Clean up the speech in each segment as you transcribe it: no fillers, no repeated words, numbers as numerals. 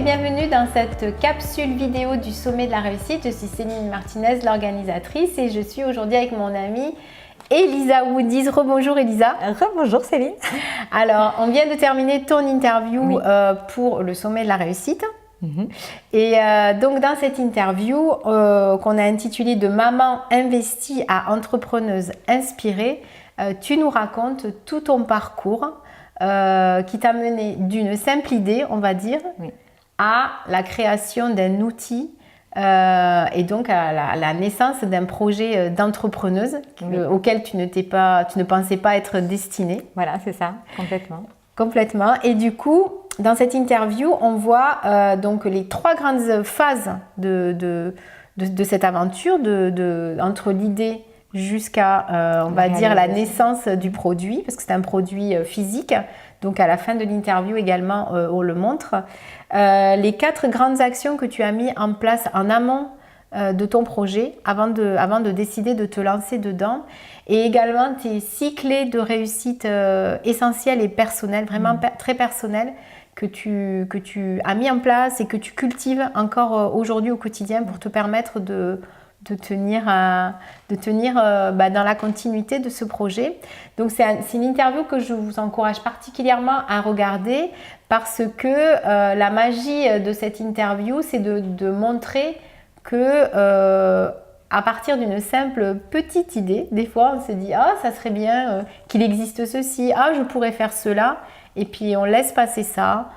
et bienvenue dans cette capsule vidéo du sommet de la réussite. Je suis Céline Martinez, l'organisatrice, et je suis aujourd'hui avec mon amie Elisa Woodies. Rebonjour Elisa. Rebonjour Céline. Alors, on vient de terminer ton interview pour le sommet de la réussite. Et donc dans cette interview qu'on a intitulée de maman investie à entrepreneuse inspirée, tu nous racontes tout ton parcours qui t'a mené d'une simple idée, on va dire, à la création d'un outil et donc à la naissance d'un projet d'entrepreneuse auquel tu ne pensais pas être destinée. Voilà, c'est ça, complètement. Complètement. Et du coup, dans cette interview, on voit donc les trois grandes phases de cette aventure, entre l'idée jusqu'à, on va dire, la naissance du produit, parce que c'est un produit physique. Donc, à la fin de l'interview également, on le montre. Les 4 grandes actions que tu as mis en place en amont de ton projet avant de décider de te lancer dedans, et également tes 6 clés de réussite essentielles et personnelles, vraiment très personnelles, que tu as mis en place et que tu cultives encore aujourd'hui au quotidien pour te permettre de tenir dans la continuité de ce projet. Donc c'est une interview que je vous encourage particulièrement à regarder, parce que la magie de cette interview, c'est de montrer que à partir d'une simple petite idée, des fois on se dit « Ah, ça serait bien qu'il existe ceci, ah, je pourrais faire cela ». Et puis on laisse passer ça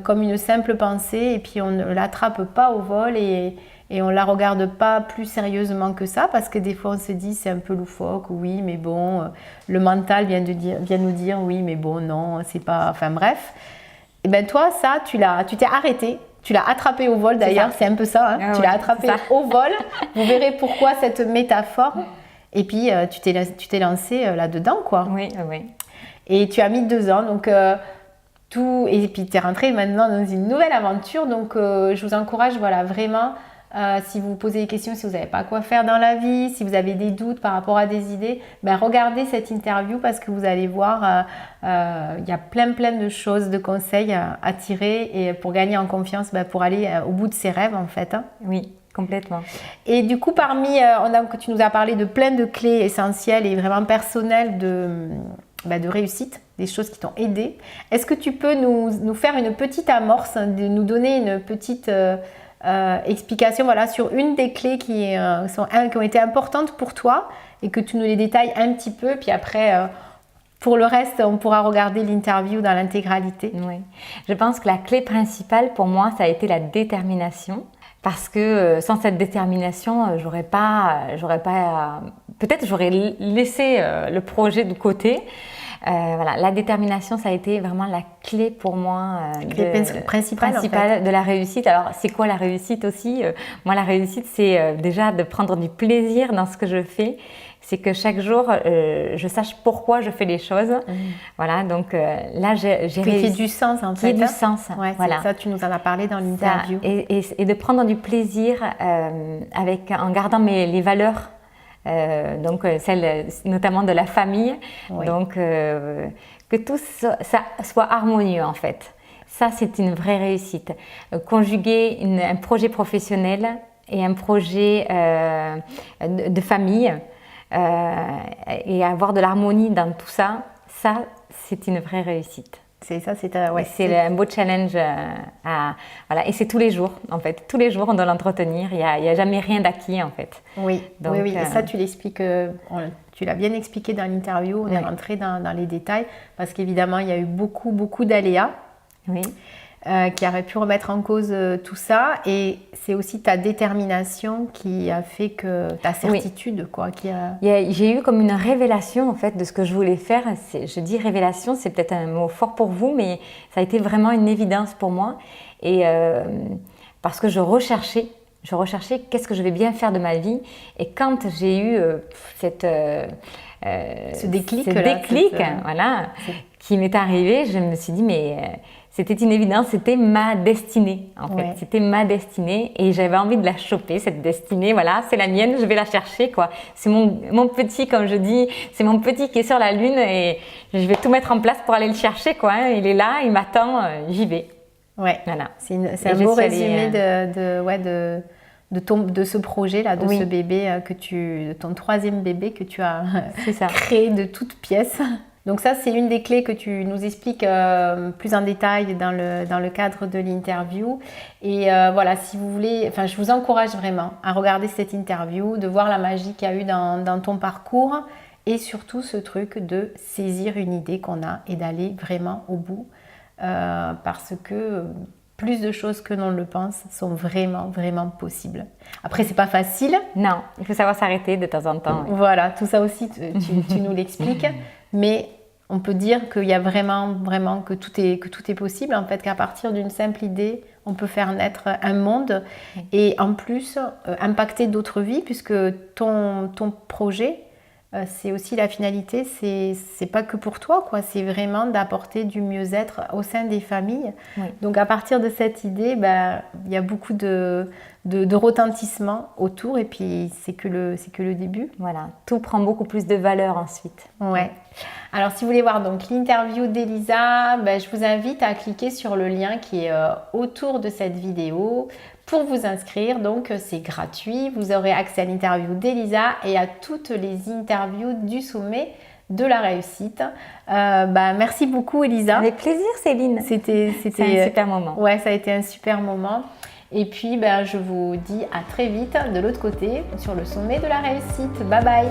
comme une simple pensée, et puis on ne l'attrape pas au vol et on ne la regarde pas plus sérieusement que ça, parce que des fois on se dit c'est un peu loufoque, oui mais bon, le mental vient nous dire oui mais bon non, c'est pas, enfin bref. Et bien toi ça, tu t'es arrêté, tu l'as attrapé au vol d'ailleurs, c'est un peu ça, hein, tu l'as attrapé au vol, vous verrez pourquoi cette métaphore, et puis tu t'es lancé là-dedans quoi. Oui. Et tu as mis 2 ans, donc et puis tu es rentrée maintenant dans une nouvelle aventure, donc je vous encourage vraiment, si vous vous posez des questions, si vous n'avez pas quoi faire dans la vie, si vous avez des doutes par rapport à des idées, regardez cette interview, parce que vous allez voir, il y a plein de choses, de conseils à tirer, et pour gagner en confiance, pour aller au bout de ses rêves en fait. Hein. Oui, complètement. Et du coup, tu nous as parlé de plein de clés essentielles et vraiment personnelles de réussite, des choses qui t'ont aidé. Est-ce que tu peux nous faire une petite amorce, nous donner une petite explication sur une des clés qui ont été importantes pour toi, et que tu nous les détailles un petit peu, puis après pour le reste on pourra regarder l'interview dans l'intégralité. Oui. Je pense que la clé principale pour moi, ça a été la détermination, parce que sans cette détermination, peut-être j'aurais laissé le projet de côté. La détermination, ça a été vraiment la clé pour moi, principale de la réussite. Alors, c'est quoi la réussite aussi? Moi, la réussite, c'est déjà de prendre du plaisir dans ce que je fais. C'est que chaque jour, je sache pourquoi je fais les choses. Voilà, donc là, j'ai réussi. Qui ait du sens, en fait. Qui ait du sens. Ouais, voilà. Ça, tu nous en as parlé dans l'interview. Et de prendre du plaisir en gardant les valeurs. Donc celle notamment de la famille, donc que tout ça soit harmonieux en fait. Ça, c'est une vraie réussite. Conjuguer un projet professionnel et un projet de famille, et avoir de l'harmonie dans tout ça, c'est une vraie réussite. C'est un beau challenge et c'est tous les jours en fait. Tous les jours on doit l'entretenir. Il y a jamais rien d'acquis en fait. Oui. Et ça tu l'expliques. Tu l'as bien expliqué dans l'interview. On est rentré dans les détails, parce qu'évidemment il y a eu beaucoup d'aléas. Oui. Qui aurait pu remettre en cause tout ça, et c'est aussi ta détermination qui a fait que ta certitude J'ai eu comme une révélation en fait de ce que je voulais faire. Je dis révélation, c'est peut-être un mot fort pour vous, mais ça a été vraiment une évidence pour moi, et parce que je recherchais qu'est-ce que je vais bien faire de ma vie, et quand j'ai eu ce déclic qui m'est arrivé, je me suis dit c'était une évidence, c'était ma destinée en fait. C'était ma destinée, et j'avais envie de la choper, cette destinée. Voilà, c'est la mienne, je vais la chercher quoi. C'est mon petit, comme je dis, c'est mon petit qui est sur la lune, et je vais tout mettre en place pour aller le chercher quoi. Il est là, il m'attend, j'y vais. Ouais, Voilà. c'est un beau résumé de ce projet-là, de ce bébé de ton 3e bébé que tu as créé de toutes pièces. Donc ça, c'est une des clés que tu nous expliques plus en détail dans le cadre de l'interview. Et voilà, si vous voulez, enfin, je vous encourage vraiment à regarder cette interview, de voir la magie qu'il y a eu dans ton parcours et surtout ce truc de saisir une idée qu'on a et d'aller vraiment au bout parce que plus de choses que l'on le pense sont vraiment, vraiment possibles. Après, c'est pas facile. Non, il faut savoir s'arrêter de temps en temps. Voilà, tout ça aussi, tu nous l'expliques. Mais on peut dire qu'il y a vraiment, vraiment que tout est possible. En fait, qu'à partir d'une simple idée, on peut faire naître un monde et en plus impacter d'autres vies, puisque ton projet, c'est aussi la finalité, c'est pas que pour toi, quoi. C'est vraiment d'apporter du mieux-être au sein des familles. Oui. Donc à partir de cette idée, il y a beaucoup de retentissement autour et puis c'est que le début. Voilà, tout prend beaucoup plus de valeur ensuite. Ouais. Alors si vous voulez voir donc l'interview d'Elisa, je vous invite à cliquer sur le lien qui est autour de cette vidéo pour vous inscrire. Donc c'est gratuit, vous aurez accès à l'interview d'Elisa et à toutes les interviews du sommet de la réussite. Merci beaucoup Elisa. Avec plaisir Céline. C'était un super moment. Ouais, ça a été un super moment. Et puis je vous dis à très vite de l'autre côté sur le sommet de la réussite. Bye bye.